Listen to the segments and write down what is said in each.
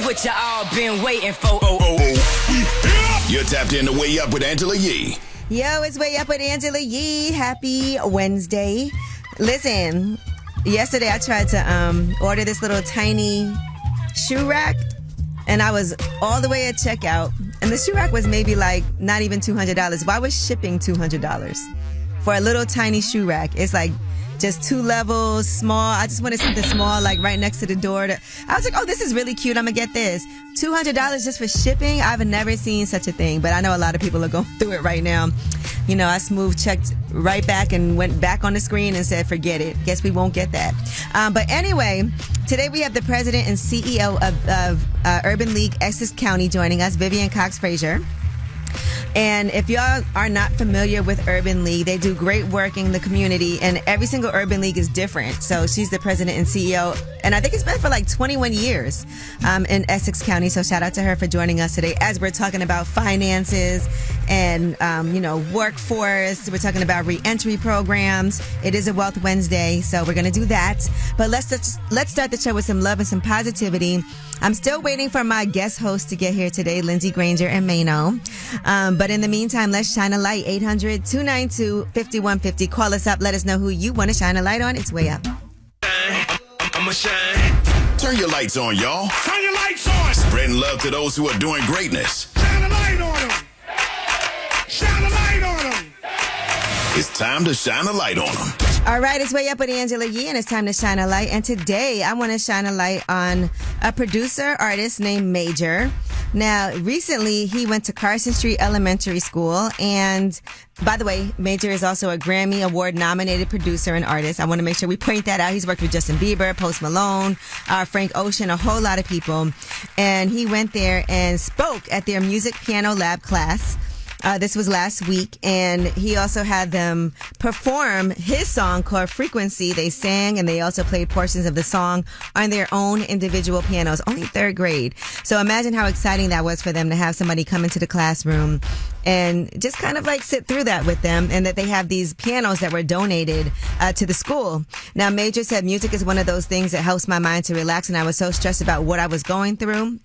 what you all been waiting for. You're tapped in to Way Up with Angela Yee. Yo, it's Way Up with Angela Yee. Happy Wednesday. Listen, yesterday I tried to order this little tiny shoe rack, and I was all the way at checkout, and the shoe rack was maybe like not even $200. Why was shipping $200 for a little tiny shoe rack? It's like just 2 levels, small. I just wanted something small, like right next to the door. I was like, oh, this is really cute. I'm going to get this. $200 just for shipping? I've never seen such a thing, but I know a lot of people are going through it right now. You know, I smooth checked right back and went back on the screen and said, forget it. Guess we won't get that. But anyway, today we have the president and CEO of Urban League Essex County joining us, Vivian Fraser. And if y'all are not familiar with Urban League, they do great work in the community, and every single Urban League is different. So she's the president and CEO, and I think it's been for like 21 years in Essex County. So shout out to her for joining us today as we're talking about finances and, workforce. We're talking about re-entry programs. It is a Wealth Wednesday, so we're going to do that. But let's start the show with some love and some positivity. I'm still waiting for my guest host to get here today, Lindsay Granger and Mano. But in the meantime, let's shine a light. 800-292-5150. Call us up. Let us know who you want to shine a light on. It's Way Up. I'ma shine. Turn your lights on, y'all. Turn your lights on. Spreading love to those who are doing greatness. Shine a light on them. Shine a light on them. It's time to shine a light on them. All right, it's Way Up with Angela Yee, and it's time to shine a light. And today, I want to shine a light on a producer artist named Major. Now, recently, he went to Carson Street Elementary School, and by the way, Major is also a Grammy Award-nominated producer and artist. I want to make sure we point that out. He's worked with Justin Bieber, Post Malone, Frank Ocean, a whole lot of people. And he went there and spoke at their music piano lab class. This was last week, and he also had them perform his song called Frequency. They sang, and they also played portions of the song on their own individual pianos, only 3rd grade. So imagine how exciting that was for them to have somebody come into the classroom and just kind of like sit through that with them, and that they have these pianos that were donated to the school. Now, Major said music is one of those things that helps my mind to relax, and I was so stressed about what I was going through.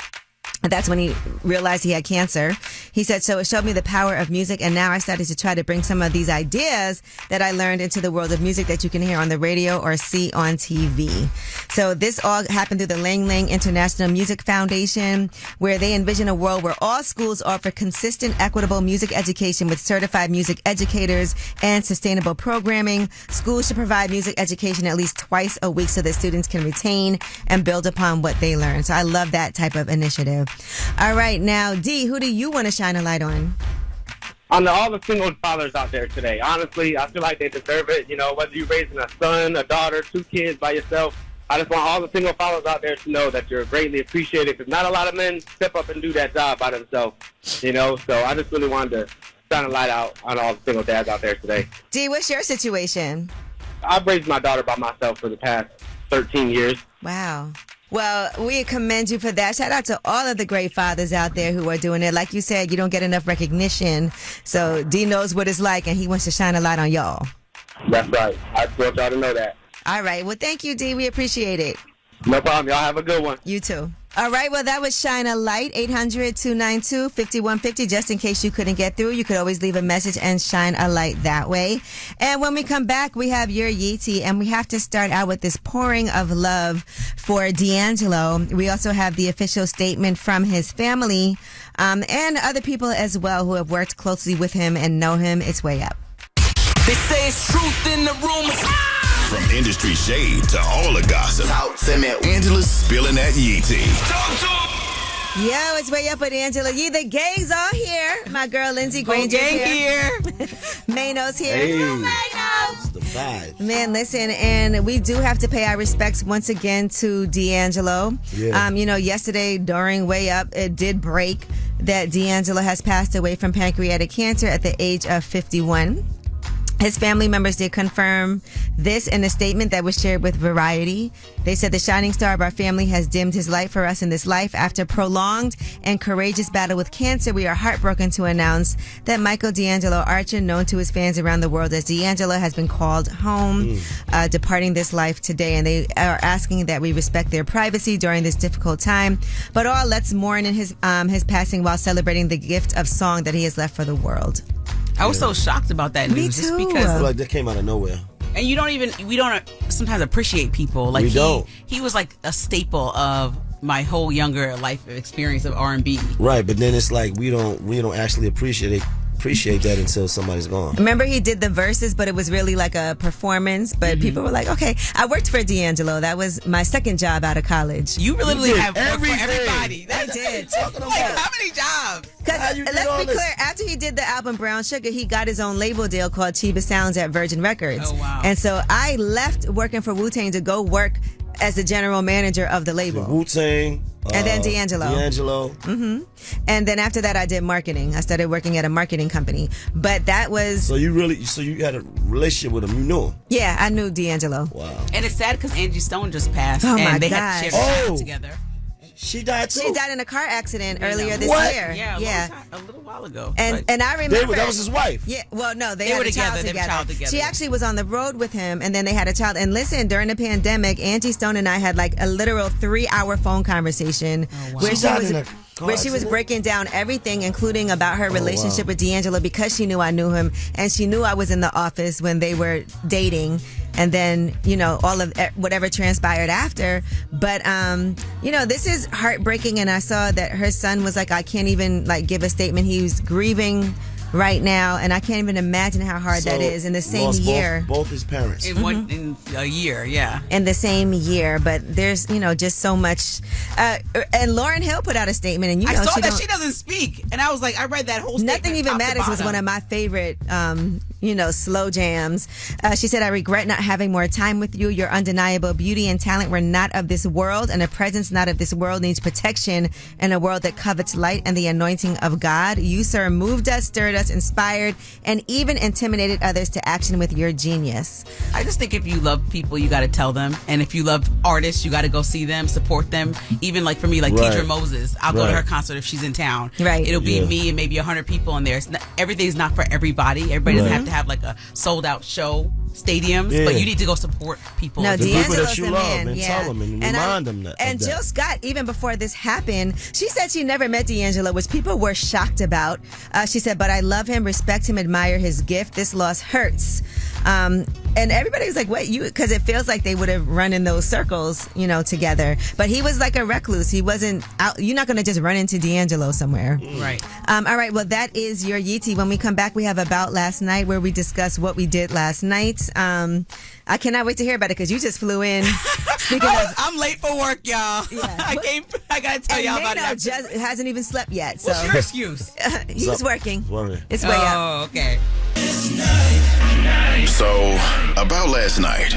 That's when he realized he had cancer. He said, so it showed me the power of music, and now I started to try to bring some of these ideas that I learned into the world of music that you can hear on the radio or see on TV. So this all happened through the Lang Lang International Music Foundation, where they envision a world where all schools offer consistent, equitable music education with certified music educators and sustainable programming. Schools should provide music education at least twice a week so that students can retain and build upon what they learn. So I love that type of initiative. All right, now, D, who do you want to shine a light on? On all the single fathers out there today. Honestly, I feel like they deserve it. You know, whether you're raising a son, a daughter, 2 kids by yourself, I just want all the single fathers out there to know that you're greatly appreciated, because not a lot of men step up and do that job by themselves, you know? So I just really wanted to shine a light out on all the single dads out there today. D, what's your situation? I've raised my daughter by myself for the past 13 years. Wow. Well, we commend you for that. Shout out to all of the great fathers out there who are doing it. Like you said, you don't get enough recognition. So D knows what it's like, and he wants to shine a light on y'all. That's right. I just want y'all to know that. All right. Well, thank you, D. We appreciate it. No problem. Y'all have a good one. You too. All right. Well, that was Shine a Light. 800-292-5150. Just in case you couldn't get through, you could always leave a message and shine a light that way. And when we come back, we have your Yeetie, and we have to start out with this pouring of love for D'Angelo. We also have the official statement from his family and other people as well who have worked closely with him and know him. It's Way Up. They say it's truth in the rumors. From industry shade to all the gossip, Angela's spilling that Yee tea. Yo, it's Way Up with Angela Yee. The gang's all here. My girl Lindsay Granger's here. Mano's here. Hey. Mano. It's the vibe. Man, listen, and we do have to pay our respects once again to D'Angelo. Yeah. Yesterday during Way Up, it did break that D'Angelo has passed away from pancreatic cancer at the age of 51. His family members did confirm this in a statement that was shared with Variety. They said the shining star of our family has dimmed his light for us in this life. After prolonged and courageous battle with cancer, we are heartbroken to announce that Michael D'Angelo Archer, known to his fans around the world as D'Angelo, has been called home, departing this life today. And they are asking that we respect their privacy during this difficult time. But let's mourn in his passing while celebrating the gift of song that he has left for the world. I was so shocked about that news. Me too. I Just because, feel like that came out of nowhere. and we don't sometimes appreciate people. Like We don't. he was like a staple of my whole younger life experience of R&B. Right, but then it's like we don't actually appreciate that until somebody's gone. Remember, he did the verses, but it was really like a performance. But people were like, okay, I worked for D'Angelo. That was my second job out of college. You literally did have worked for everything. everybody. I did. Like, how many jobs? Because you did let's all be this? clear, after he did the album Brown Sugar, he got his own label deal called Chiba Sounds at Virgin Records. Oh, wow. And so I left working for Wu-Tang to go work as the general manager of the label. Wu-Tang. And then D'Angelo. And then after that, I did marketing. I started working at a marketing company. But that was, So you had a relationship with him. You knew him. yeah, I knew D'Angelo. Wow. And it's sad because Angie Stone just passed, Oh, my and they had to gosh. share the child Oh. together. She died too. She died in a car accident earlier this What? year. Yeah, a little while ago. And I That remember was his wife. Yeah, well, no, they They had were a child together. They had a child together. She actually was on the road with him, and then they had a child. And listen, during the pandemic, Angie Stone and I had like a literal 3-hour phone conversation where She died in a car where she was accident? breaking down everything, including about her relationship with D'Angelo, because she knew I knew him, and she knew I was in the office when they were dating. And then, all of whatever transpired after. But, this is heartbreaking. And I saw that her son was like, I can't even give a statement. He was grieving right now. And I can't even imagine how hard that is in the same lost year. Both his parents. in a year, yeah. In the same year. But there's, just so much. And Lauryn Hill put out a statement. And, I saw she that she doesn't speak, and I was like, I read that whole statement. Nothing Even top to Matters was bottom. one of my favorite, slow jams. She said, I regret not having more time with you. Your undeniable beauty and talent were not of this world, and a presence not of this world needs protection in a world that covets light and the anointing of God. You, sir, moved us, stirred us, inspired, and even intimidated others to action with your genius. I just think if you love people, you got to tell them. And if you love artists, you got to go see them, support them. Even for me, Right. Keidra Moses, I'll go to Right. her concert if she's in town. Right. It'll be Yeah. me and maybe 100 people in there. Everything's not for everybody. Everybody doesn't Right. have to have a sold out show, stadiums, Yeah. but you need to go support people. No, The people D'Angelo's that you the love, man. and Yeah. tell them and remind them that. And of that. Jill Scott, even before this happened, she said she never met D'Angelo, which people were shocked about. She said, but I love him, respect him, admire his gift. This loss hurts. And everybody was like, what, you? Because it feels like they would have run in those circles, together. But he was like a recluse. He wasn't out. You're not going to just run into D'Angelo somewhere. Right. All right. Well, that is your Yeetie. When we come back, we have About Last Night, where we discuss what we did last night. I cannot wait to hear about it because you just flew in. Speaking of, I'm late for work, y'all. Yeah. I got to tell and y'all about Nano it. just hasn't even slept yet. So What's your excuse? he's working. Working. It's way up. Oh, okay. So, about last night.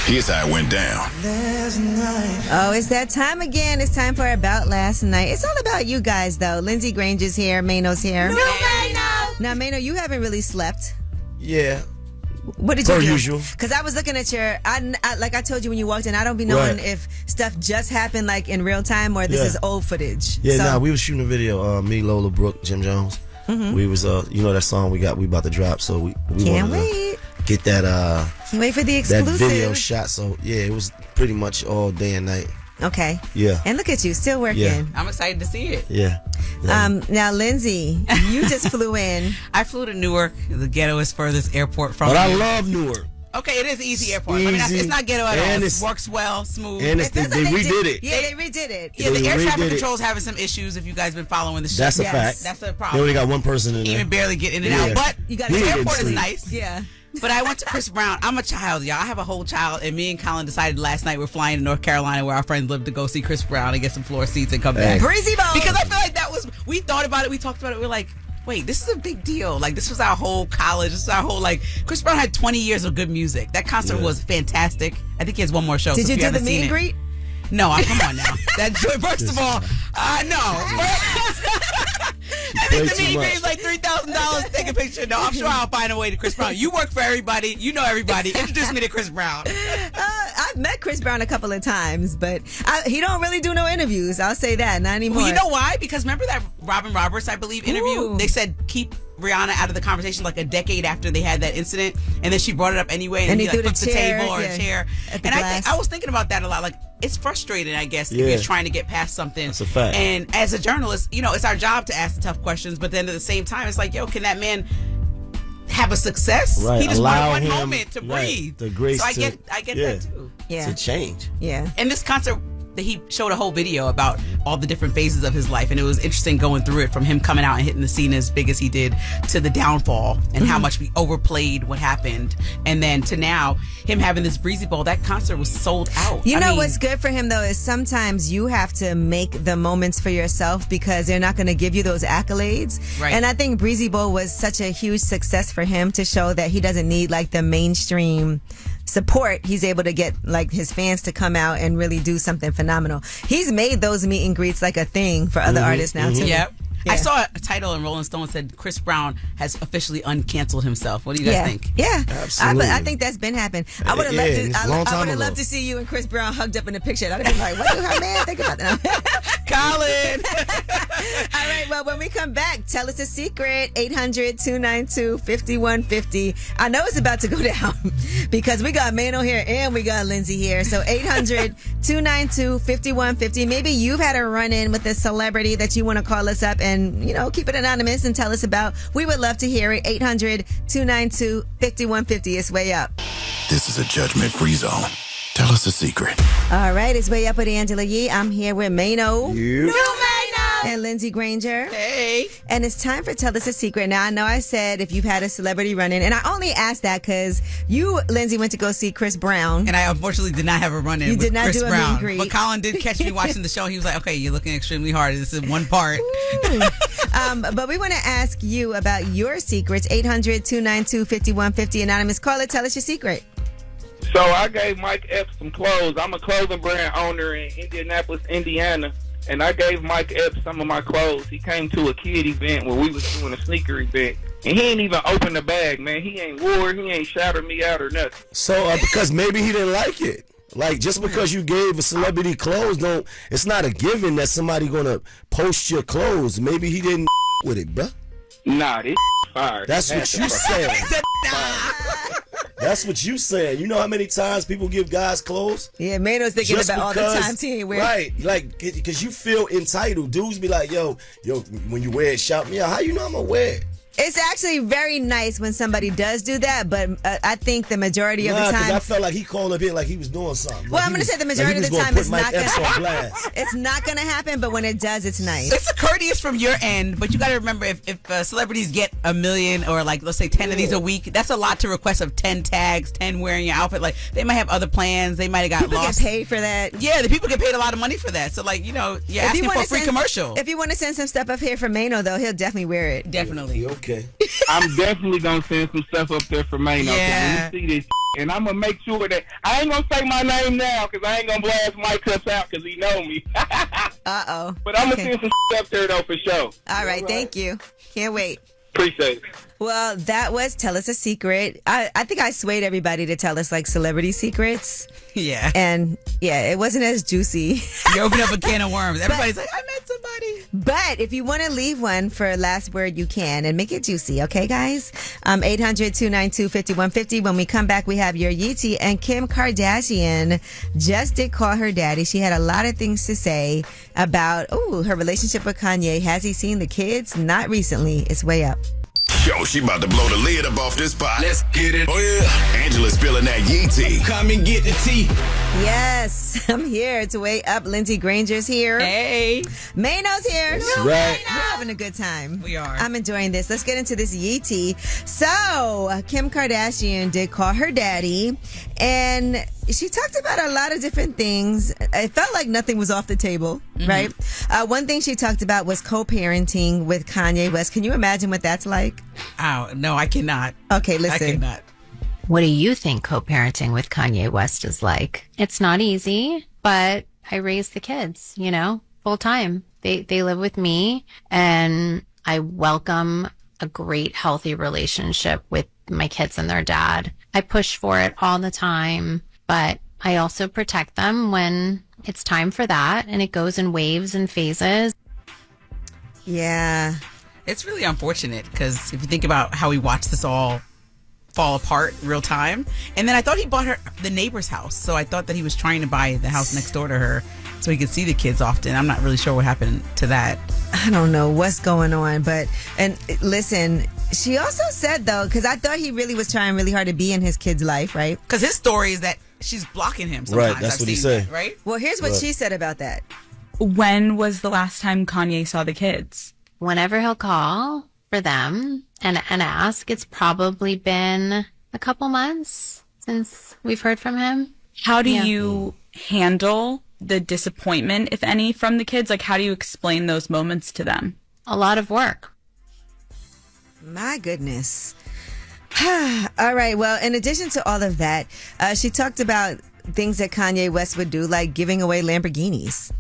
Here's how it went down. Oh, it's that time again. It's time for About Last Night. It's all about you guys, though. Lindsey Granger's here. Mano's here. Now, Mano, you haven't really slept. Yeah. What did you Per do? usual. Because I was looking at your, like I told you when you walked in, I don't be knowing Right. if stuff just happened in real time or this Yeah. is old footage. Yeah, So- we was shooting a video. Me, Lola Brooke, Jim Jones. We was, that song we about to drop. So we Can't wanted wait. to get that Can't wait for the that exclusive. video shot. So yeah, it was pretty much all day and night. Okay. Yeah. And look at you, still working. Yeah. I'm excited to see it. Yeah. Now, Lindsay, you just flew in. I flew to Newark, the ghettoest furthest airport from But I here. love Newark. Okay, it is an easy airport. I mean, Easy. it's not ghetto at all. And It it's- works well, smooth. And It feels like they redid it. Yeah, they redid it. Yeah, the air They traffic redid it. control's having some issues if you guys been following the show. That's a Yes. fact. That's a They problem. only got one person in there. Even barely get in and Yeah. out. But You gotta the get airport is sleep. nice. Yeah. But I went to Chris Brown. I'm a child, y'all. I have a whole child. And me and Colin decided last night we're flying to North Carolina where our friends live to go see Chris Brown and get some floor seats and come back. Breezy Bowl. Because I feel like we thought about it. We talked about it. We're like, wait, this is a big deal. This was our whole college. This is our whole, Chris Brown had 20 years of good music. That concert was fantastic. I think he has one more show. Did so you if do the haven't meet seen and it- greet? No, come on now. First of all, no. And Way to too me, he much. pays like $3,000 to take a picture. No, I'm sure I'll find a way to Chris Brown. You work for everybody. You know everybody. Introduce me to Chris Brown. I've met Chris Brown a couple of times, but he don't really do no interviews. I'll say that. Not anymore. Well, you know why? Because remember that Robin Roberts, I believe, interview? Ooh. They said keep Rihanna out of the conversation like a decade after they had that incident, and then she brought it up anyway, and he like, threw the flipped the chair, table or a chair. at the And glass. I was thinking about that a lot. Like, it's frustrating, I guess, if Yeah. you're trying to get past something. That's a fact. And as a journalist, it's our job to ask the tough questions, but then at the same time, it's like, yo, can that man have a success? Right. He just Allow wanted one him, moment to right, breathe. the grace so I to- get yeah. that too. Yeah. To change. Yeah. And this concert, he showed a whole video about all the different phases of his life, and it was interesting going through it, from him coming out and hitting the scene as big as he did to the downfall and how much we overplayed what happened, and then to now him having this breezy ball. That concert was sold out. You I know mean, what's good for him though is sometimes you have to make the moments for yourself because they're not going to give you those accolades. Right. And I think Breezy Bowl was such a huge success for him to show that he doesn't need like the mainstream support. He's able to get like his fans to come out and really do something phenomenal. He's made those meet and greets like a thing for other artists now too. Yep. Yeah. I saw a title in Rolling Stone said Chris Brown has officially uncanceled himself. What do you guys think? Yeah, Absolutely. I think that's been happening. I would have Yeah, loved it's a to. long I time would have ago. loved to see you and Chris Brown hugged up in the picture. I'd have been like, "What do her man think about that?" Colin. All right. Well, when we come back, tell us a secret. 800-292-5150. I know it's about to go down because we got Mano here and we got Lindsay here. So 800-292-5150. Maybe you've had a run-in with a celebrity that you want to call us up and keep it anonymous and tell us about. We would love to hear it. 800-292-5150. It's way up. This is a judgment-free zone. Tell us a secret. All right, it's way up with Angela Yee. I'm here with Mano. You. And Lindsay Granger. Hey. And it's time for Tell Us a Secret. Now, I know I said if you've had a celebrity run-in, and I only asked that because you, Lindsay, went to go see Chris Brown. And I unfortunately did not have a run-in You with did not Chris do a meet and Brown. greet. But Colin did catch me watching the show. He was like, okay, you're looking extremely hard. This is one part. But we want to ask you about your secrets. 800-292-5150. Anonymous caller, tell us your secret. So I gave Mike Epps some clothes. I'm a clothing brand owner in Indianapolis, Indiana, and I gave Mike Epps some of my clothes. He came to a kid event where we was doing a sneaker event, and he ain't even opened the bag, man. He ain't wore, he ain't shouted me out or nothing. So because maybe he didn't like it. Like, just because you gave a celebrity clothes, it's not a given that somebody gonna post your clothes. Maybe he didn't with it, bruh. Nah, this fire. That's what you said. That's what you said. You know how many times people give guys clothes? Yeah, Mano's thinking Just about all the because- times he ain't wear. Right, like, because you feel entitled. Dudes be like, yo, when you wear it, shout me out. How you know I'm gonna wear it? It's actually very nice when somebody does do that, but I think the majority of the Because I time... felt like he called up here like he was doing something. Well, Like I'm he going to was- say the like majority he of the was time gonna it's put not Mike Epps on going blast. it's not going to happen, but when it does, it's nice. It's courteous from your end, but you got to remember if celebrities get 1 million or like let's say 10 of these a week, that's a lot to request of 10 tags, 10 wearing your outfit. Like they might have other plans, they might have got People lost. get paid for that. Yeah, the people get paid a lot of money for that. So like you're asking for a free commercial. If you want to send some stuff up here for Mano, though, he'll definitely wear it. Definitely. Okay. I'm definitely gonna send some stuff up there for Mano. Yeah. When you see this, and I'm gonna make sure that I ain't gonna say my name now because I ain't gonna blast Mike Epps out because he know me. Uh-oh. But I'm gonna Okay. send some up there though for sure. All right, thank you. Can't wait. Appreciate it. Well, that was Tell Us a Secret. I think I swayed everybody to tell us like celebrity secrets. Yeah. And yeah, it wasn't as juicy. You open up a can of worms. Everybody's like, I met somebody. But if you want to leave one for last word, you can and make it juicy. Okay, guys? 800-292-5150. When we come back, we have your Yeetie, and Kim Kardashian just did call her daddy. She had a lot of things to say about, her relationship with Kanye. Has he seen the kids? Not recently. It's way up. Yo, she about to blow the lid up off this pot. Let's get it. Oh, yeah. Angela's spilling that yee tea. Come and get the tea. Yes, I'm here. It's way up. Lindsay Granger's here. Hey. Mano's here. That's right. We're having a good time. We are. I'm enjoying this. Let's get into this Yeetie. So, Kim Kardashian did call her daddy, and she talked about a lot of different things. It felt like nothing was off the table, right? One thing she talked about was co-parenting with Kanye West. Can you imagine what that's like? Oh, no, I cannot. Okay, I listen. cannot. What do you think co-parenting with Kanye West is like? It's not easy, but I raise the kids, full time. They live with me, and I welcome a great, healthy relationship with my kids and their dad. I push for it all the time, but I also protect them when it's time for that, and it goes in waves and phases. Yeah. It's really unfortunate because if you think about how we watched this all fall apart real time, and then I thought he bought her the neighbor's house, so I thought that he was trying to buy the house next door to her so he could see the kids often. I'm not really sure what happened to that. I don't know what's going on, and listen, she also said though, because I thought he really was trying really hard to be in his kid's life, right? Because his story is that she's blocking him sometimes. Right, that's I've what he seen said. that, right? Well, here's what she said about that. When was the last time Kanye saw the kids? Whenever he'll call for them and ask, it's probably been a couple months since we've heard from him. How do you handle the disappointment, if any, from the kids? Like, how do you explain those moments to them? A lot of work. My goodness. All right. Well, in addition to all of that, she talked about things that Kanye West would do, like giving away Lamborghinis.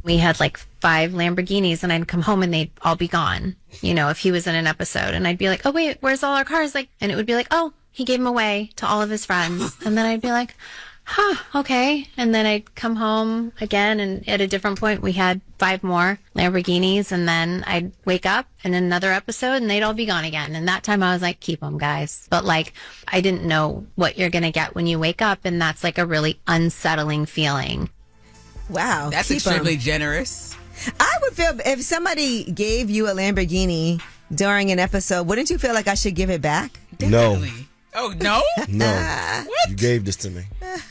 We had like 5 Lamborghinis, and I'd come home and they'd all be gone, you know, if he was in an episode. And I'd be like, oh, wait, where's all our cars? Like, and it would be like, oh, he gave them away to all of his friends. And then I'd be like, okay. And then I'd come home again, and at a different point, we had 5 more Lamborghinis. And then I'd wake up in another episode and they'd all be gone again. And that time I was like, keep them, guys. But like, I didn't know what you're going to get when you wake up. And that's like a really unsettling feeling. Wow. That's extremely generous. I would feel if somebody gave you a Lamborghini during an episode, wouldn't you feel like I should give it back? Definitely. Oh, no? No. What? You gave this to me.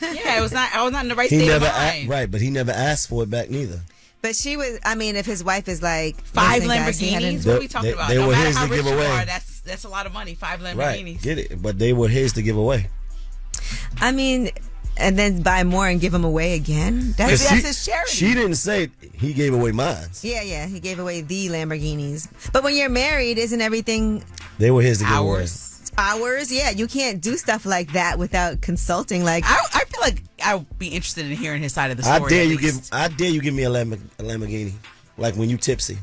Yeah, I was not in the right state of mind. Right, but he never asked for it back neither. But she was, I mean, if his wife is like 5 listen, guys, he had Lamborghinis? a- What are we talking about? they No were matter his how to rich give you away. are, that's a lot of money. 5 Lamborghinis. Right, get it. But they were his to give away. I mean, and then buy more and give them away again. That's his charity. She didn't say he gave away mine. Yeah, he gave away the Lamborghinis. But when you're married, isn't everything They were his to give away. ours? Yeah, you can't do stuff like that without consulting. Like, I feel like I would be interested in hearing his side of the story. I dare you give me a Lamborghini, like when you tipsy.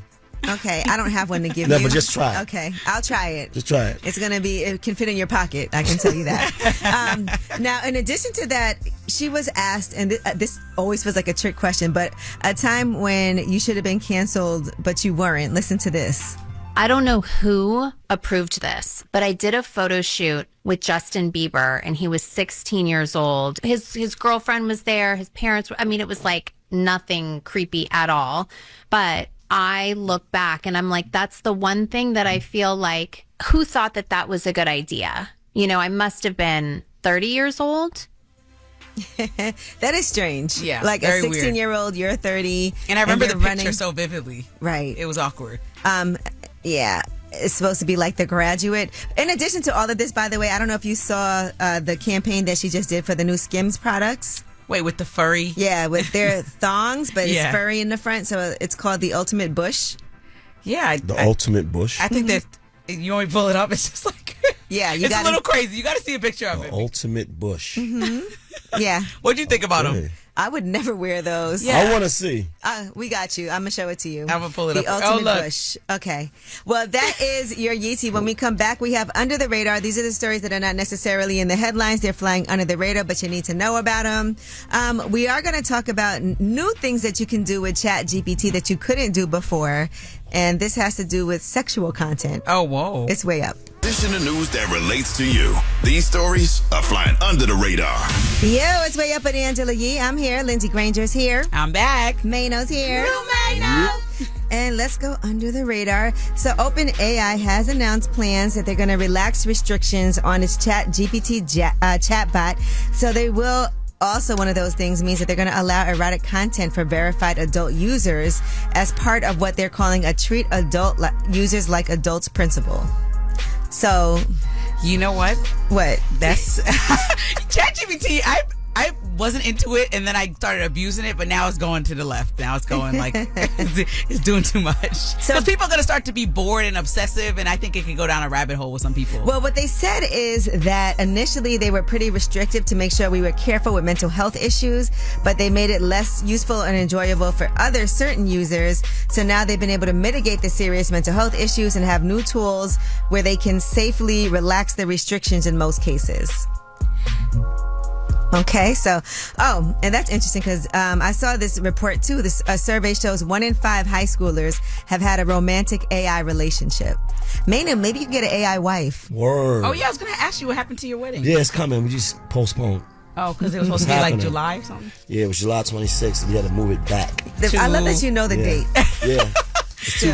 okay, I don't have one to give No, you. but just try it. Okay, I'll try it. Just try it. It's gonna be. It can fit in your pocket. I can tell you that. Now, in addition to that, she was asked, and this always feels like a trick question, but a time when you should have been canceled, but you weren't. Listen to this. I don't know who approved this, but I did a photo shoot with Justin Bieber, and he was 16 years old. His girlfriend was there. His parents were, I mean, it was like nothing creepy at all. But I look back and I'm like, that's the one thing that I feel like, who thought that that was a good idea? You know, I must have been 30 years old. That is strange. Yeah, like a very 16-year-old, you're 30, And I remember the you're picture running. so vividly. Right. It was awkward. Yeah, it's supposed to be like The Graduate. In addition to all of this, by the way, I don't know if you saw the campaign that she just did for the new Skims products. Wait, with the furry? Yeah, with their thongs, but Yeah. it's furry in the front, so it's called the Ultimate Bush. Yeah. The ultimate bush. I think that, you want me to pull it up? It's just like, Yeah, you it's got a little crazy. You got to see a picture of The it. ultimate bush. Yeah, What'd you think about him? I would never wear those. Yeah. I want to see. We got you. I'm gonna show it to you. I'm gonna pull it the up. Ultimate Oh, look. Bush. Okay. Well, that is your Yeetie. When we come back, we have Under the Radar. These are the stories that are not necessarily in the headlines. They're flying under the radar, but you need to know about them. We are going to talk about new things that you can do with ChatGPT that you couldn't do before, and this has to do with sexual content. Oh, whoa. It's way up. This in the news that relates to you. These stories are flying under the radar. Yo, it's way up with Angela Yee. I'm here. Lindsey Granger's here. I'm back. Mano's here. And let's go under the radar. So OpenAI has announced plans that they're going to relax restrictions on its ChatGPT chatbot. So they will also, one of those things means that they're going to allow erotic content for verified adult users as part of what they're calling a treat adult users like adults principle. So, You know what? what? That's ChatGPT. I wasn't into it, and then I started abusing it, but now it's going to the left. Now it's going like it's doing too much. Because people are going to start to be bored and obsessive, and I think it could go down a rabbit hole with some people. Well, what they said is that initially they were pretty restrictive to make sure we were careful with mental health issues, but they made it less useful and enjoyable for other certain users. So now they've been able to mitigate the serious mental health issues and have new tools where they can safely relax the restrictions in most cases. Okay, so, and that's interesting because I saw this report too. This survey shows 1 in 5 high schoolers have had a romantic AI relationship. Maynard, maybe you can get an AI wife. Word. Oh, yeah, I was going to ask you what happened to your wedding. Yeah, it's coming. We just postponed. Oh, because it was supposed to be like July or something? Yeah, it was July 26th. We had to move it back. I love that you know the date. Yeah.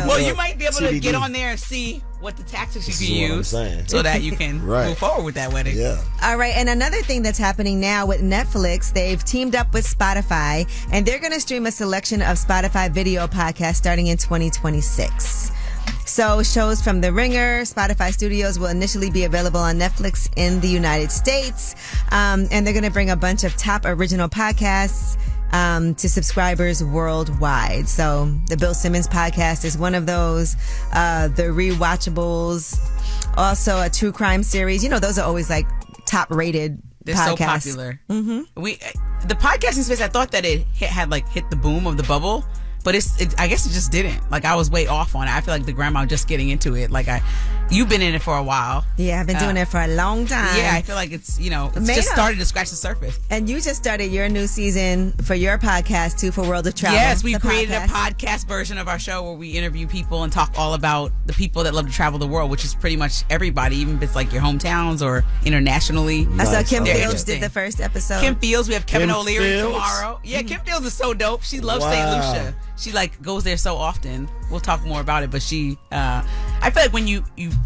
Well, you might be able to TBD. get on there and see what the tactics you This can is what I'm use saying. so that you can move forward with that wedding. Yeah. All right, and another thing that's happening now with Netflix, they've teamed up with Spotify, and they're going to stream a selection of Spotify video podcasts starting in 2026. So shows from The Ringer, Spotify Studios will initially be available on Netflix in the United States, and they're going to bring a bunch of top original podcasts to subscribers worldwide. So the Bill Simmons podcast is one of those. The Rewatchables, also a true crime series. You know, those are always like top rated They're podcasts. so popular. Mm-hmm. The podcasting space, I thought that it had hit the boom of the bubble, but I guess it just didn't. Like, I was way off on it. I feel like the grandma just getting into it. Like, you've been in it for a while. Yeah, I've been doing it for a long time. Yeah, I feel like it's just started to scratch the surface. And you just started your new season for your podcast too, for World of Travel. Yes, we created a podcast version of our show where we interview people and talk all about the people that love to travel the world, which is pretty much everybody, even if it's like your hometowns or internationally. I saw Kim They're Fields interesting. did the first episode. Kim Fields, we have Kevin Kim O'Leary Fields? tomorrow. Yeah, Kim Fields is so dope. She loves St. Lucia. She goes there so often. We'll talk more about it, but I feel like when you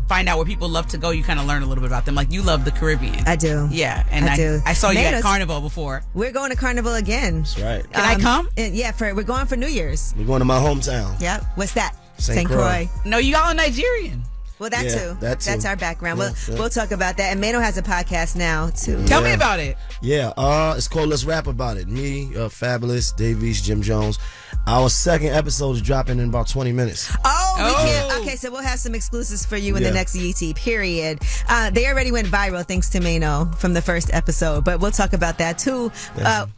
find out where people love to go, you kind of learn a little bit about them. Like, you love the Caribbean. I do. Yeah, and I do. I saw you at Manos, Carnival before. We're going to Carnival again. That's right. Can I come? Yeah, we're going for New Year's. We're going to my hometown. Yep. What's that? St. Croix. No, you all Nigerian. Well, that Yeah, too. that too. That's our background. Yeah, We'll talk about that. And Mano has a podcast now too. Tell me about it. Yeah, it's called Let's Rap About It. Me, Fabulous, Davies, Jim Jones. Our second episode is dropping in about 20 minutes. We can't. Okay, so we'll have some exclusives for you in the next YT, period. They already went viral thanks to Mano from the first episode, but we'll talk about that too.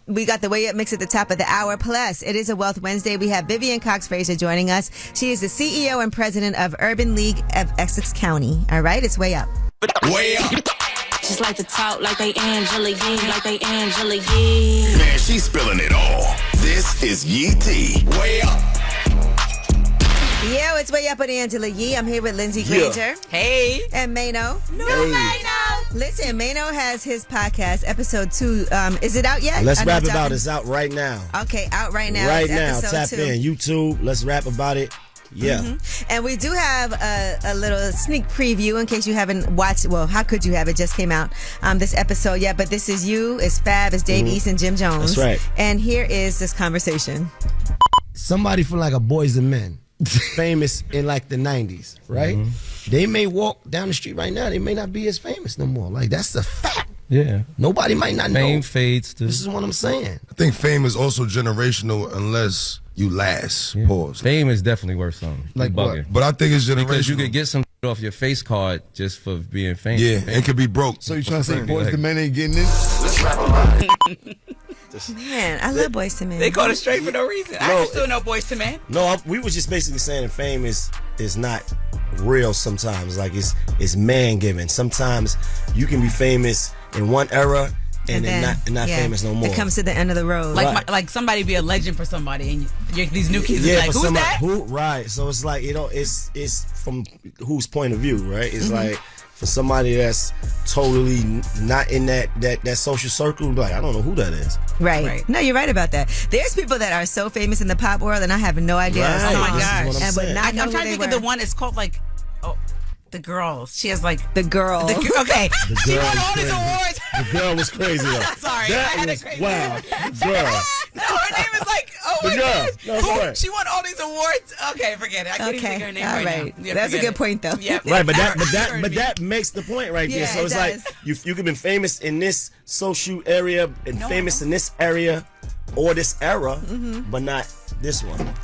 We got the Way Up mix at the top of the hour. Plus, it is a Wealth Wednesday. We have Vivian Cox-Fraser joining us. She is the CEO and president of Urban League of Essex County. All right, it's Way Up. Way up. Just like to talk like they Angela Yee, like they Angela Yee. Man, she's spilling it all. This is Yee T. Way up. Yo, it's Way Up with Angela Yee. I'm here with Lindsay Granger. Hey. And Mano. Hey. Listen, Mano has his podcast, episode 2. Is it out yet? Let's I know Rap it's About out. It. It's out right now. Okay, out right now. Right It's now. episode Tap 2. in. YouTube. Let's Rap About It. Yeah. Mm-hmm. And we do have a little sneak preview in case you haven't watched. Well, how could you have? It just came out this episode. Yeah, but this is you, it's Fab, it's Dave East, and Jim Jones. That's right. And here is this conversation. Somebody from like a Boys and Men, famous in like the 90s, right? They may walk down the street right now. They may not be as famous no more. Like, that's a fact. Yeah. Nobody might not know. Fame fades to... This is what I'm saying. I think fame is also generational unless you last. Yeah. Pause. Fame is definitely worth something. Like You what? bugging. But I think it's generational. Because you could get some off your face card just for being famous. Yeah, it could be broke. So you trying to say Like- Boys the Men ain't getting in? Let's rap about it. Man, I love Boys to Men. They called it straight for no reason. I still know Boys to Men. No, we was just basically saying that fame is not real sometimes. Like, it's man given. Sometimes you can be famous in one era and then not famous no more. It comes to the end of the road. Like like somebody be a legend for somebody, and these new kids Yeah, are like, for who's somebody, that? Right. So it's like, it's from whose point of view, right? It's like for somebody that's totally not in that social circle, like, I don't know who that is. Right. No, you're right about that. There's people that are so famous in the pop world, and I have no idea. Right. Oh my This is gosh. what I'm And would saying. not know I'm who trying to they think of the were. one. It's called like, the girls. She has like The girl. okay. She girl won was all these crazy. awards. The girl was crazy though. Sorry, I That had was a crazy wow. Girl. No, Her name is like, oh my gosh. She won all these awards. Okay, forget it. I can't even think of her name all right now. Yeah, that's a forget good it. point, though. Yep. Right, but that makes the point right there. Yeah, So it's it like does. you could be famous in this social area and famous in this area or this era, but not this one.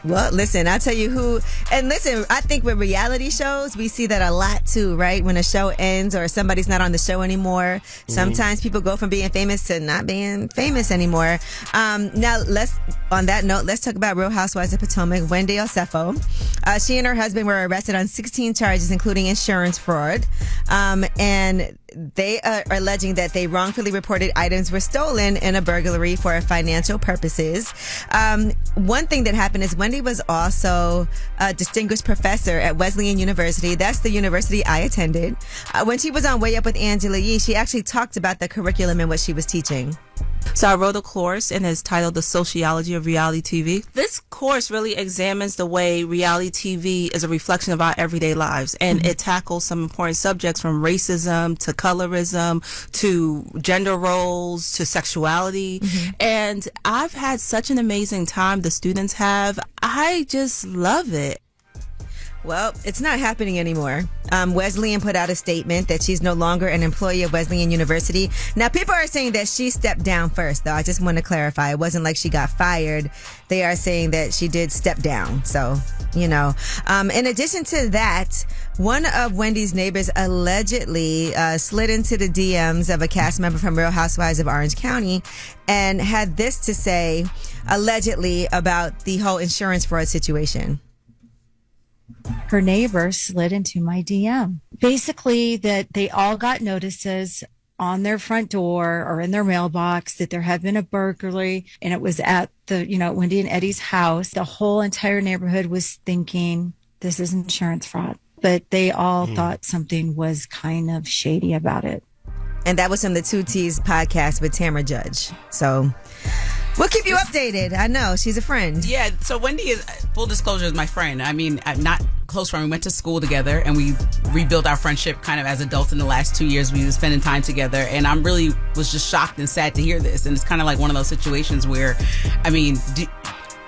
Well, listen, I'll tell you who. And listen, I think with reality shows, we see that a lot too, right? When a show ends or somebody's not on the show anymore, sometimes people go from being famous to not being famous anymore. Now, on that note, let's talk about Real Housewives of Potomac, Wendy Osefo. She and her husband were arrested on 16 charges, including insurance fraud. And they are alleging that they wrongfully reported items were stolen in a burglary for financial purposes. One thing that happened is Wendy was also a distinguished professor at Wesleyan University. That's the university I attended. When she was on Way Up with Angela Yee, she actually talked about the curriculum and what she was teaching. So I wrote a course and it's titled The Sociology of Reality TV. This course really examines the way reality TV is a reflection of our everyday lives, and it tackles some important subjects from racism to colorism to gender roles to sexuality. And I've had such an amazing time the students have. I just love it. Well, it's not happening anymore. Wesleyan put out a statement that she's no longer an employee of Wesleyan University. Now, people are saying that she stepped down first, though. I just want to clarify. It wasn't like she got fired. They are saying that she did step down. So, you know. In addition to that, one of Wendy's neighbors allegedly slid into the DMs of a cast member from Real Housewives of Orange County and had this to say, allegedly, about the whole insurance fraud situation. Her neighbor slid into my DM. Basically, that they all got notices on their front door or in their mailbox that there had been a burglary, and it was at the, Wendy and Eddie's house. The whole entire neighborhood was thinking this is insurance fraud, but they all thought something was kind of shady about it. And that was from the 2T's podcast with Tamara Judge. So we'll keep you updated. I know. She's a friend. Yeah. So Wendy is, full disclosure, is my friend. I mean, I'm not close friend. We went to school together and we rebuilt our friendship kind of as adults in the last 2 years. We were spending time together, and I'm really was just shocked and sad to hear this. And it's kind of like one of those situations where, I mean,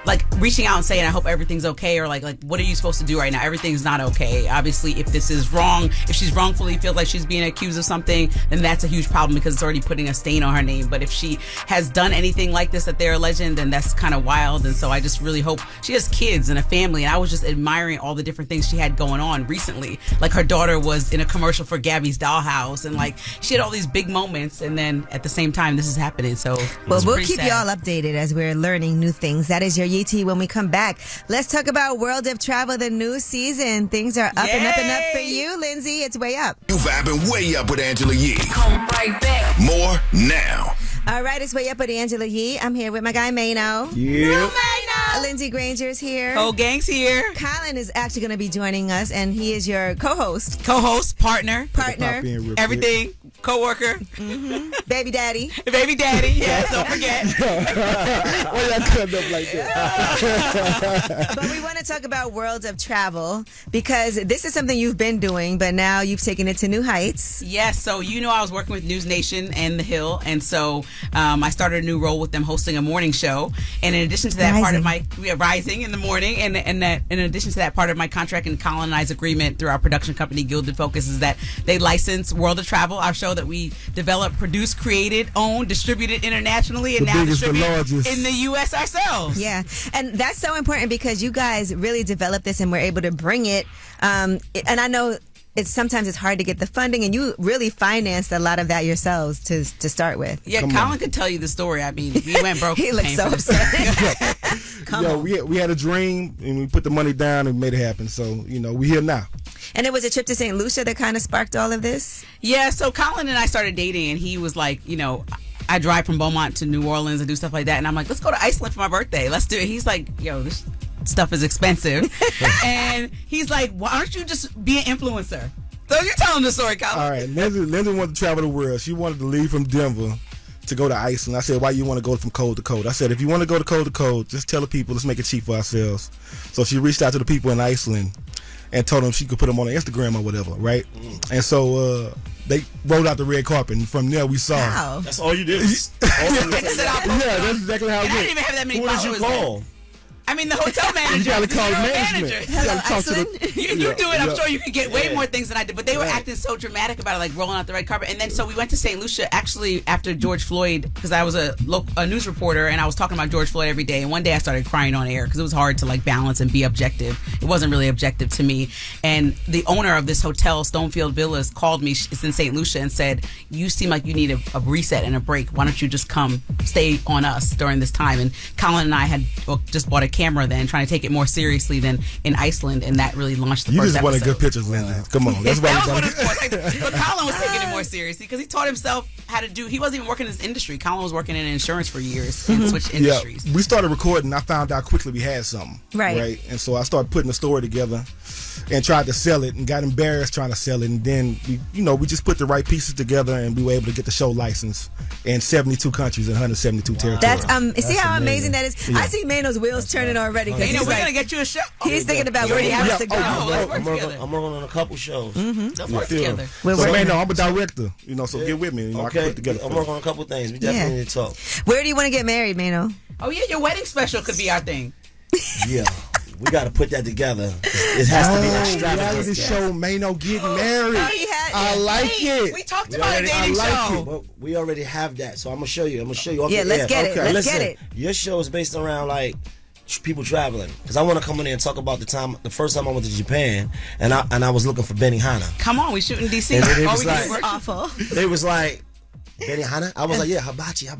like reaching out and saying, I hope everything's okay, or like what are you supposed to do right now? Everything's not okay. Obviously, if this is wrong, if she's wrongfully feels like she's being accused of something, then that's a huge problem because it's already putting a stain on her name. But if she has done anything like this that they're alleging, then that's kind of wild. And so I just really hope she has kids and a family. And I was just admiring all the different things she had going on recently. Like her daughter was in a commercial for Gabby's Dollhouse, and like she had all these big moments. And then at the same time, this is happening. So well, we'll keep you all updated as we're learning new things. That is your YT. When we come back, let's talk about World of Travel, the new season. Things are up and up and up for you, Lindsay. It's way up. You vibing way up with Angela Yee. Come right back. More now. All right, it's way up with Angela Yee. I'm here with my guy Mano. Yeah. Lindsay Granger's here. Whole gang's here. Colin is actually going to be joining us, and he is your co-host, partner, everything, co-worker, baby daddy, yes, don't forget. Why y'all cut up like that? But we want to talk about World of Travel because this is something you've been doing, but now you've taken it to new heights. Yes, so I was working with News Nation and The Hill, and so I started a new role with them hosting a morning show. And in addition to that, part of my Rising in the morning, and that in addition to that, part of my contract and Colin and I's agreement through our production company Gilded Focus is that they license World of Travel, our show that we developed, produced, created, owned, distributed internationally, and now distribute in the U.S. ourselves. Yeah, and that's so important because you guys really developed this and were able to bring it. And I know sometimes it's hard to get the funding, and you really financed a lot of that yourselves to start with. Yeah, Colin could tell you the story. I mean, we went broke. He looks so upset. We had a dream, and we put the money down and made it happen. So, we're here now. And it was a trip to St. Lucia that kind of sparked all of this? Yeah, so Colin and I started dating, and he was like, I drive from Beaumont to New Orleans and do stuff like that. And I'm like, let's go to Iceland for my birthday. Let's do it. He's like, this stuff is expensive. And he's like, why don't you just be an influencer? So you're telling the story, Colin. All right. Lindsay wanted to travel the world. She wanted to leave from Denver to go to Iceland. I said, why you want to go from cold to cold? I said, if you want to go to cold, just tell the people, let's make it cheap for ourselves. So she reached out to the people in Iceland. and told them she could put them on Instagram or whatever, right? And so they rolled out the red carpet, and from there we saw. Wow. That's all you did. Yeah, that's exactly how it And I went. didn't even have that many Who did followers. you call? I mean, the hotel manager. You gotta the call general management. manager. You gotta talk to the. If you do it, I'm sure you could get way more things than I did. But they were Right. acting so dramatic about it, like rolling out the red carpet. And then so we went to St. Lucia actually after George Floyd, because I was a news reporter and I was talking about George Floyd every day. And one day I started crying on air because it was hard to like balance and be objective. It wasn't really objective to me. And the owner of this hotel, Stonefield Villas, called me. It's in St. Lucia, and said, "You seem like you need a reset and a break. Why don't you just come stay on us during this time?" And Colin and I had just bought a camera then, trying to take it more seriously than in Iceland, and that really launched the You first just wanted episode. good pictures, Lindsay. Come on, that's why That you was done what it was. But Colin was taking it more seriously because he taught himself how to do. He wasn't even working in this industry. Colin was working in insurance for years and switched industries. Yeah, we started recording. I found out quickly we had something. Right. And so I started putting the story together and tried to sell it and got embarrassed trying to sell it. And then, we just put the right pieces together and we were able to get the show licensed in 72 countries and 172 territories. That's see how amazing that is? Yeah. I see Mano's wheels turning already. Hey, He's we're like, gonna get you a show. he's thinking about where he has to go. Let's work I'm together. working on a couple shows. Let's work together. We're So, working- Mano, I'm a director, so get with me. I can put together. I'm working on a couple things. We definitely need to talk. Where do you want to get married, Mano? Oh yeah, your wedding special could be our thing. Yeah. We got to put that together. It has to be reality extravagant. show Mano getting married. I like it. We talked about a I dating like show. it, but we already have that. So I'm gonna show you. Off Yeah, the let's air. get it. Okay. Let's Listen, get it. your show is based around like people traveling, because I want to come in there and talk about the first time I went to Japan, and I was looking for Benihana. Come on, we shoot in DC. And then it All was we do is like- work. Awful. They was like, Benihana? I was like, yeah, hibachi. Like,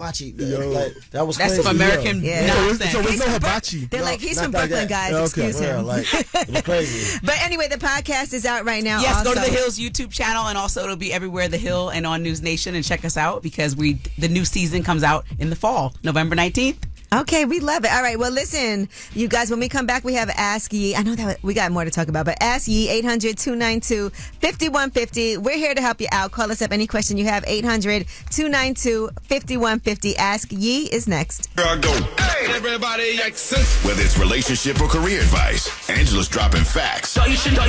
that was That's crazy. some American Yeah. nonsense. So it's no hibachi. They're like, he's not from like Brooklyn, that. guys. Okay. Excuse Yeah, him. like, it was crazy. But anyway, the podcast is out right now. Yes, also. go to the Hill's YouTube channel, and also it'll be everywhere The Hill and on News Nation, and check us out because the new season comes out in the fall, November 19th. Okay, we love it. All right, well, listen, you guys, when we come back, we have Ask Ye. I know that we got more to talk about, but Ask Ye, 800-292-5150. We're here to help you out. Call us up any question you have, 800-292-5150. Ask Ye is next. Here I go. Hey, everybody, access. Whether it's relationship or career advice, Angela's dropping facts. So you should know.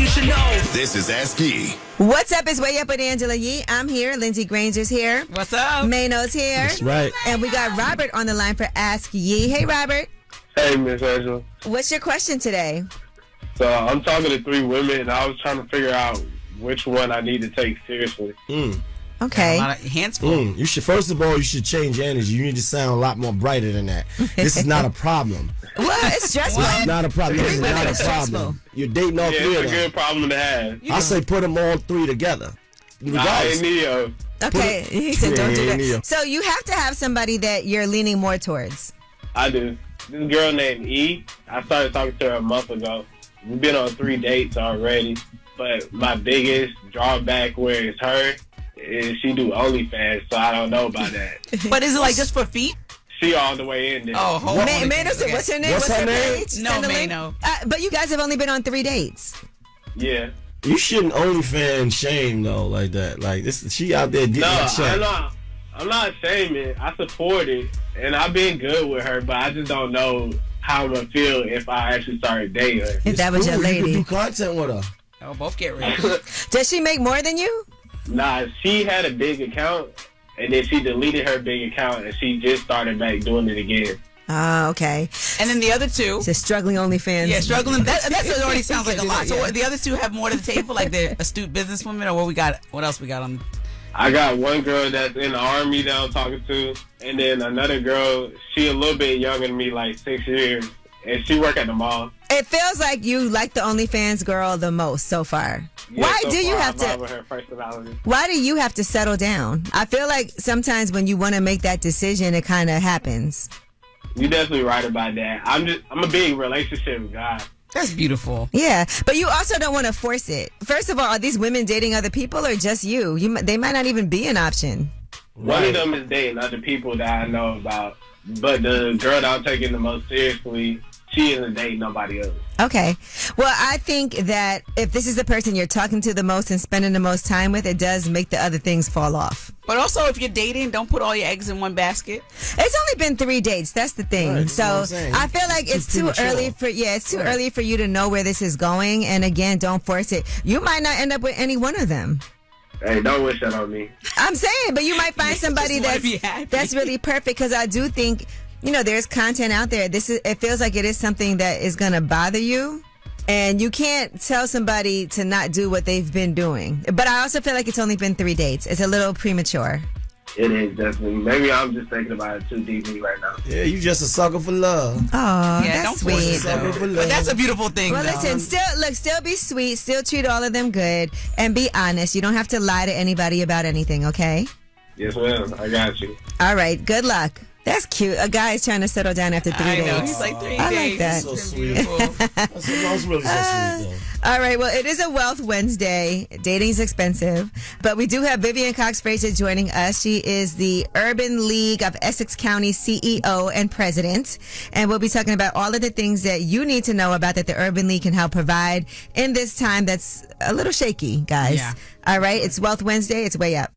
This is Ask Ye. What's up? It's Way Up with Angela Yee. I'm here. Lindsey Granger's here. What's up? Mano's here. That's right. And we got Robert on the line for Ask Ye. Hey, Robert. Hey, Miss Angela. What's your question today? So I'm talking to 3 women, and I was trying to figure out which one I need to take seriously. Okay. A lot of hands full. You should, first of all, you should change your energy. You need to sound a lot more brighter than that. This is not a problem. Well, it's stressful. It's not a problem. This is Women not are a stressful. problem. You're dating all Yeah, 3 it's of a them. good problem to have. I say put them all 3 together. I Regardless. ain't Neo. Okay. He said don't do Yeah, that. So you have to have somebody that you're leaning more towards. I do. This girl named E, I started talking to her a month ago. We've been on 3 dates already, but my biggest drawback where it's her is she do OnlyFans, so I don't know about that. But is it like just for feet? She all the way in there. Oh, hold on. Mano said, what's her name? What's her name? page? No, Send the link. Mano. But you guys have only been on 3 dates. Yeah. You shouldn't OnlyFans shame though like that. Like this, she out there getting No, that check. I'm not shaming. I support it, and I've been good with her, but I just don't know how I'm going to feel if I actually started dating her. If that was your You can lady. do content with her. Oh, both get rich. Does she make more than you? Nah, she had a big account, and then she deleted her big account, and she just started back doing it again. Oh, okay. And then the other 2. Just struggling OnlyFans. Yeah, struggling. That already sounds like a lot. So Yeah. what, the other 2 have more to the table, like they're astute businesswomen, or what else we got on? I got one girl that's in the Army that I'm talking to, and then another girl, she a little bit younger than me, like 6 years, and she work at the mall. It feels like you like the OnlyFans girl the most so far. Yeah, Why so do you far, have I vibe to? with her personality. Why do you have to settle down? I feel like sometimes when you want to make that decision, it kind of happens. You definitely right about that. I'm a big relationship guy. That's beautiful. Yeah, but you also don't want to force it. First of all, are these women dating other people or just you? They might not even be an option. One of them is dating other people that I know about. but the girl that I'm taking the most seriously, she isn't dating nobody else. Okay. Well, I think that if this is the person you're talking to the most and spending the most time with, it does make the other things fall off. But also, if you're dating, don't put all your eggs in one basket. It's only been 3 dates. That's the thing. Right, so I feel like it's too early for early for you to know where this is going. And again, don't force it. You might not end up with any one of them. Hey, don't wish that on me. I'm saying, but you might find somebody that's really perfect, because I do think, there's content out there. It feels like it is something that is going to bother you. And you can't tell somebody to not do what they've been doing. But I also feel like it's only been 3 dates. It's a little premature. It is, definitely. Maybe I'm just thinking about it too deeply right now. Yeah, you just a sucker for love. Oh, Yeah, that's don't force sweet. it, though. But that's a beautiful thing, Well, though. listen, still be sweet. Still treat all of them good. And be honest. You don't have to lie to anybody about anything, okay? Yes, ma'am. I got you. All right. Good luck. That's cute. A guy is trying to settle down after 3 days. I know. He's like 3 I days. like that. So sweet. That's really so sweet, though. All right. Well, it is a Wealth Wednesday. Dating's expensive. But we do have Vivian Cox-Fraser joining us. She is the Urban League of Essex County CEO and president. And we'll be talking about all of the things that you need to know about that the Urban League can help provide in this time that's a little shaky, guys. Yeah. All right. It's Wealth Wednesday. It's way up.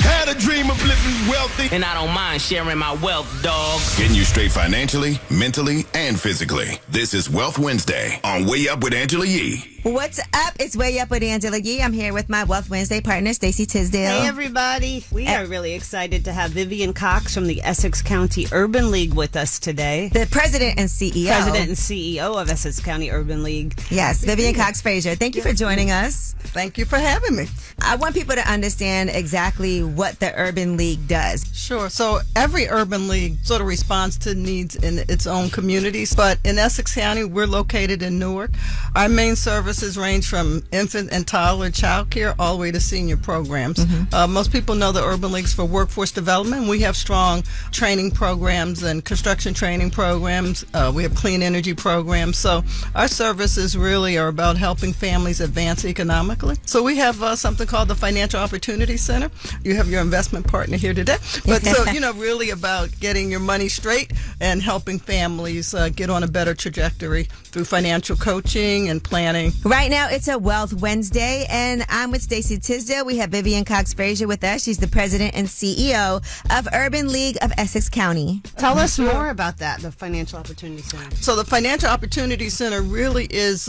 Had a dream of living wealthy. And I don't mind sharing my wealth, dog. Getting you straight financially, mentally, and physically. This is Wealth Wednesday on Way Up with Angela Yee. What's up? It's Way Up with Angela Yee. I'm here with my Wealth Wednesday partner, Stacey Tisdale. Hey, everybody. We are really excited to have Vivian Cox from the Essex County Urban League with us today. The president and CEO. President and CEO of Essex County Urban League. Yes, Vivian Cox-Fraser. Thank you for joining us. Thank you for having me. I want people to understand exactly what the Urban League does. Sure. So every urban league sort of responds to needs in its own communities. But in Essex County, we're located in Newark. Our main services range from infant and toddler child care all the way to senior programs. Most people know the urban leagues for workforce development. We have strong training programs and construction training programs. We have clean energy programs. So our services really are about helping families advance economically. So we have something called the Financial Opportunity Center. You have your investment partner here today. But so, really about getting your money straight and helping families get on a better trajectory through financial coaching and planning. Right now, it's a Wealth Wednesday, and I'm with Stacey Tisdale. We have Vivian Cox-Fraser with us. She's the president and CEO of Urban League of Essex County. Tell us more about that, the Financial Opportunity Center. So the Financial Opportunity Center really is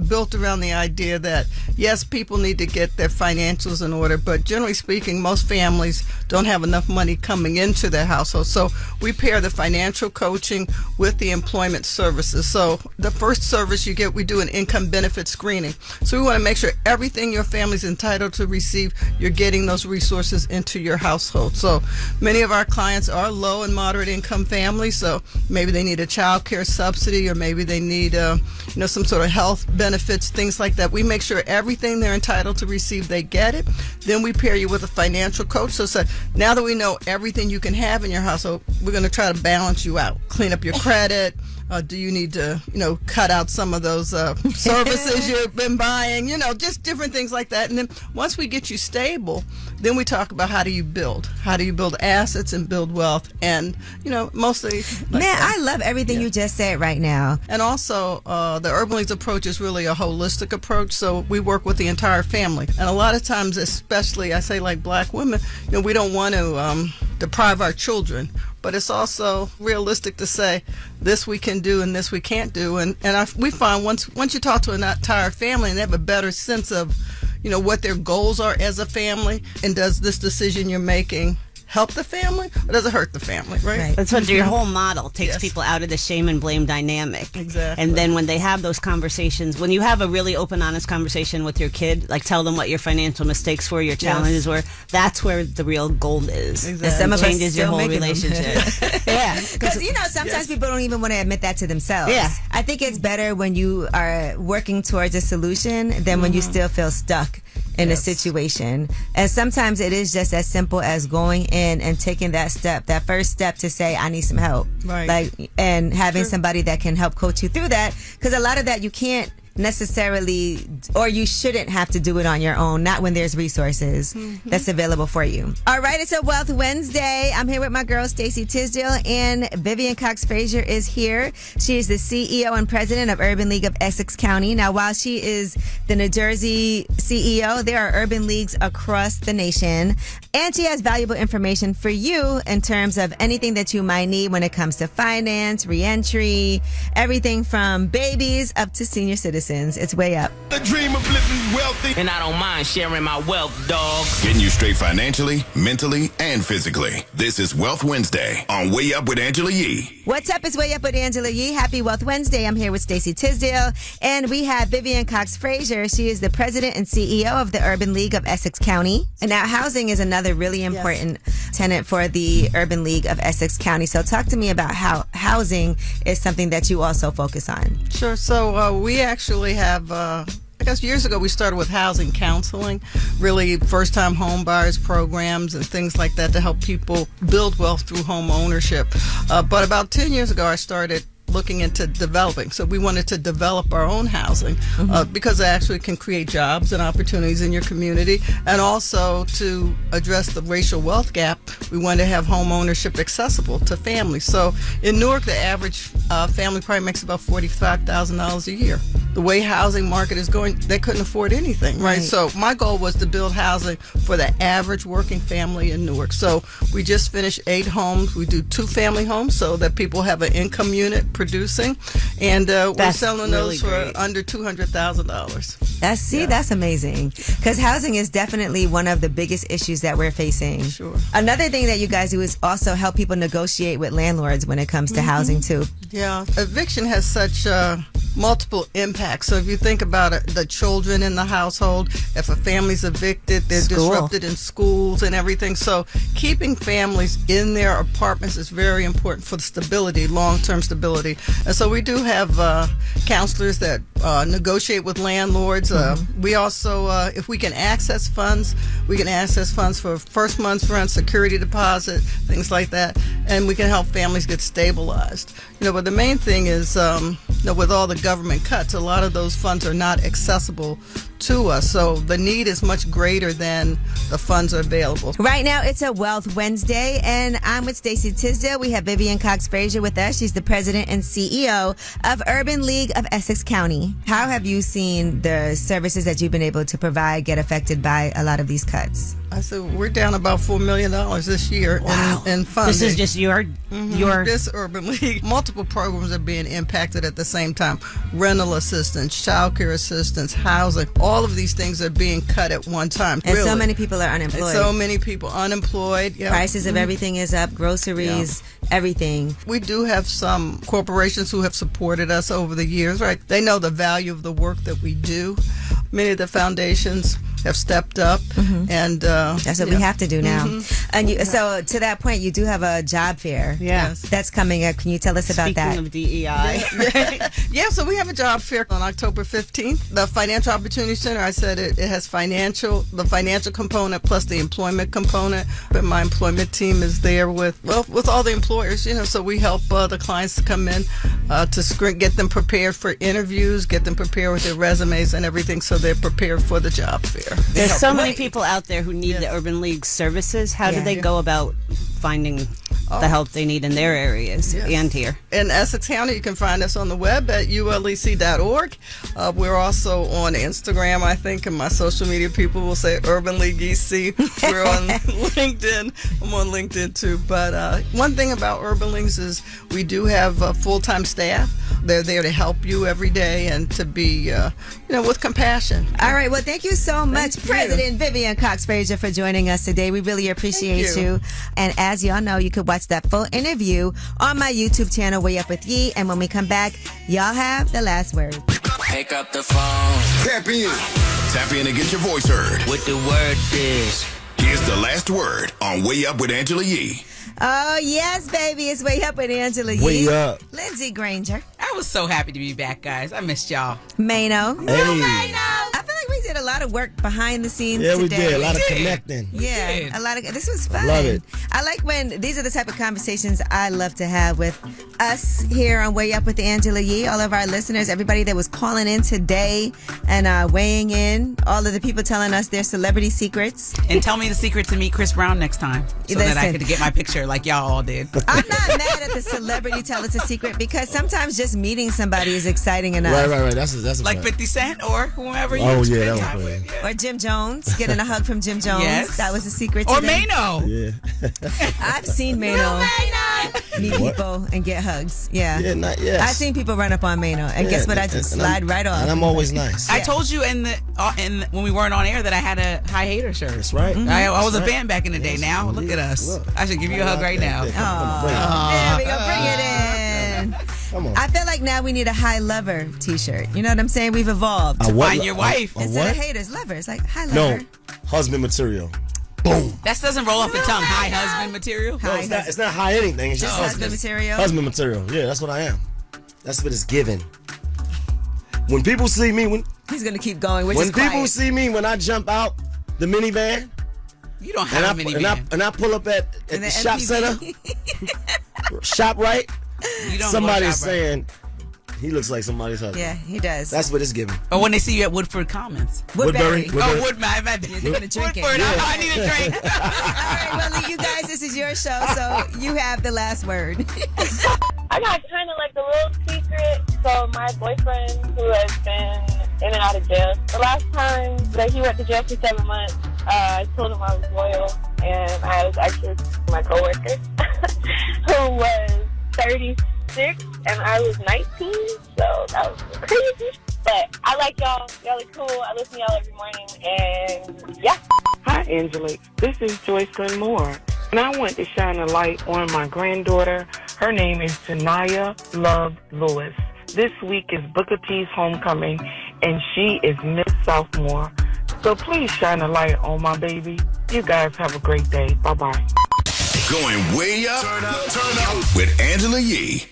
built around the idea that, yes, people need to get their financials in order, but generally speaking, most families don't have enough money coming into their household. So we pair the financial coaching with the employment services. So the first service you get, we do an income benefit screening. So we want to make sure everything your family's entitled to receive, you're getting those resources into your household. So many of our clients are low and moderate income families. So maybe they need a child care subsidy, or maybe they need some sort of health benefits, things like that. We make sure everything they're entitled to receive, they get it. Then we pair you with a financial coach. So now that we know everything you can have in your household, we're going to try to balance you out, clean up your credit. Do you need to, cut out some of those services you've been buying, just different things like that. And then once we get you stable, then we talk about how do you build assets and build wealth. And, mostly. I love everything you just said right now. And also, the Urban League's approach is really a holistic approach. So we work with the entire family. And a lot of times, especially, I say like black women, we don't want to deprive our children. But it's also realistic to say this we can do and this we can't do. And we find once you talk to an entire family and they have a better sense of, what their goals are as a family, and does this decision you're making help the family or does it hurt the family, right? That's what your whole model takes people out of the shame and blame dynamic. Exactly. And then when they have those conversations, when you have a really open, honest conversation with your kid, like tell them what your financial mistakes were, your challenges were, that's where the real gold is. Exactly. And some of us changes your still whole making them. relationship. Yeah. Because, sometimes people don't even want to admit that to themselves. Yeah. I think it's better when you are working towards a solution than when you still feel stuck in a situation. And sometimes it is just as simple as going in and taking that first step to say, I need some help. Right. And having somebody that can help coach you through that. Because a lot of that you can't necessarily, or you shouldn't have to do it on your own, not when there's resources that's available for you. All right, it's a Wealth Wednesday. I'm here with my girl, Stacey Tisdale, and Vivian Cox Fraser is here. She is the CEO and president of Urban League of Essex County. Now, while she is the New Jersey CEO, there are urban leagues across the nation, and she has valuable information for you in terms of anything that you might need when it comes to finance, reentry, everything from babies up to senior citizens. It's way up. The dream of living wealthy. And I don't mind sharing my wealth, dog. Getting you straight financially, mentally, and physically. This is Wealth Wednesday on Way Up with Angela Yee. What's up? It's Way Up with Angela Yee. Happy Wealth Wednesday. I'm here with Stacey Tisdale, and we have Vivian Cox Fraser. She is the president and CEO of the Urban League of Essex County. And now housing is another really important tenant for the Urban League of Essex County. So talk to me about how housing is something that you also focus on. Sure. So we actually have, I guess years ago we started with housing counseling, really first-time home buyers programs and things like that to help people build wealth through home ownership. But about 10 years ago I started looking into developing. So we wanted to develop our own housing because it actually can create jobs and opportunities in your community. And also to address the racial wealth gap, we wanted to have home ownership accessible to families. So in Newark, the average family probably makes about $45,000 a year. The way housing market is going, they couldn't afford anything, right? So my goal was to build housing for the average working family in Newark. So we just finished 8 homes. We do 2 family homes so that people have an income unit producing, and we're selling those for under $200,000. That's amazing, because housing is definitely one of the biggest issues that we're facing. Sure. Another thing that you guys do is also help people negotiate with landlords when it comes to housing too. Yeah, eviction has such multiple impacts. So if you think about it, the children in the household, if a family's evicted, they're disrupted in schools and everything. So keeping families in their apartments is very important for the stability, long-term stability. And so we do have counselors that negotiate with landlords. We also, if we can access funds, we can access funds for first month's rent, security deposit, things like that. And we can help families get stabilized. But the main thing is, with all the government cuts, a lot of those funds are not accessible to us. So the need is much greater than the funds are available. Right now, it's a Wealth Wednesday, and I'm with Stacey Tisdale. We have Vivian Cox Fraser with us. She's the president and CEO of Urban League of Essex County. How have you seen the services that you've been able to provide get affected by a lot of these cuts? I said we're down about $4 million this year in funding. This is just your this Urban League. Multiple programs are being impacted at the same time. Rental assistance, child care assistance, housing. All of these things are being cut at one time. And so many people are unemployed. And so many people unemployed. Yep. Prices of everything is up, groceries, everything. We do have some corporations who have supported us over the years, right? They know the value of the work that we do. Many of the foundations have stepped up, and that's what we have to do now. And so to that point, you do have a job fair that's coming up. Can you tell us about that? Speaking of DEI. So we have a job fair on October 15th. The Financial Opportunity Center, I said it has the financial component plus the employment component. But my employment team is there with all the employers, so we help the clients to come in to get them prepared for interviews, get them prepared with their resumes and everything so they're prepared for the job fair. There's so many people out there who need the Urban League services. How do they go about finding the help they need in their areas and here? In Essex County, you can find us on the web at ulec.org. We're also on Instagram, I think, and my social media people will say Urban League EC. We're on LinkedIn. I'm on LinkedIn too. But one thing about Urban Leagues is we do have full-time staff. They're there to help you every day and to be, with compassion. All right. Well, thank you so much, President Vivian Cox Fraser, for joining us today. We really appreciate you. And as y'all know, you could watch that full interview on my YouTube channel, Way Up With Yee. And when we come back, y'all have the last word. Pick up the phone. Tap in. Tap in and get your voice heard. What the word is. Here's the last word on Way Up with Angela Yee. Oh, yes, baby. It's Way Up with Angela Yee. Way up. Lindsey Granger. I was so happy to be back, guys. I missed y'all. Mano. Hey. Mano. I feel like we did a lot of work behind the scenes Yeah, today. we did. A lot of connecting. Yeah, a lot of. This was fun. Love it. I like when these are the type of conversations I love to have with us here on Way Up with Angela Yee. All of our listeners, everybody that was calling in today and weighing in. All of the people telling us their celebrity secrets. And tell me the secret to meet Chris Brown next time, so that I could get my picture like y'all all did. I'm not mad at the celebrity tell us a secret because sometimes just meeting somebody is exciting enough. Right. That's a like fact. 50 Cent or whoever you Oh, yeah, spend that was time funny. with. Yeah. Or Jim Jones, getting a hug from Jim Jones. Yes. That was a secret Or today. Mano. Yeah. I've seen Mano meet What? people and get hugs. Yeah. Yes. I've seen people run up on Mano, and guess what? I just slide right off. And I'm always nice. I told you in when we weren't on air that I had a High Hater shirt. That's right. I was That's a fan back in the day. Now look at us. Look. I should give you a hug right now. There we go. Bring it in. Come on. I feel like now we need a high lover T-shirt. You know what I'm saying? We've evolved. A what? Find your wife. Instead of haters, lovers. Like high No, lover. husband material. Boom. That doesn't roll off the tongue. High husband material. No, it's not high anything. It's just husband material. Husband material. Yeah, that's what I am. That's what it's given. When people see me, He's gonna keep going. Which when is people quiet. see me, when I jump out the minivan, You don't have a minivan. and I pull up at And the the shop MPV. center, shop right. You don't Somebody's go shop right. saying he looks like somebody's husband. Yeah, he does. That's what it's given. Or when they see you at Woodford Commons. Woodbury. Oh, Woodbury. They're gonna drink it. Woodford. I need a drink. All right, well, you guys, this is your show, so you have the last word. I got kind of like a little secret. So my boyfriend, who has been in and out of jail, the last time that he went to jail for 7 months, I told him I was loyal, and I was actually my coworker, who was 36, and I was 19. So that was crazy. But I like y'all. Y'all are cool. I listen to y'all every morning, and yeah. Hi, Angela. This is Joycelyn Moore, and I want to shine a light on my granddaughter. Her name is Tanaya Love Lewis. This week is Booker T's homecoming, and she is Miss Sophomore. So please shine a light on my baby. You guys have a great day. Bye-bye. Going way up, turn up with Angela Yee.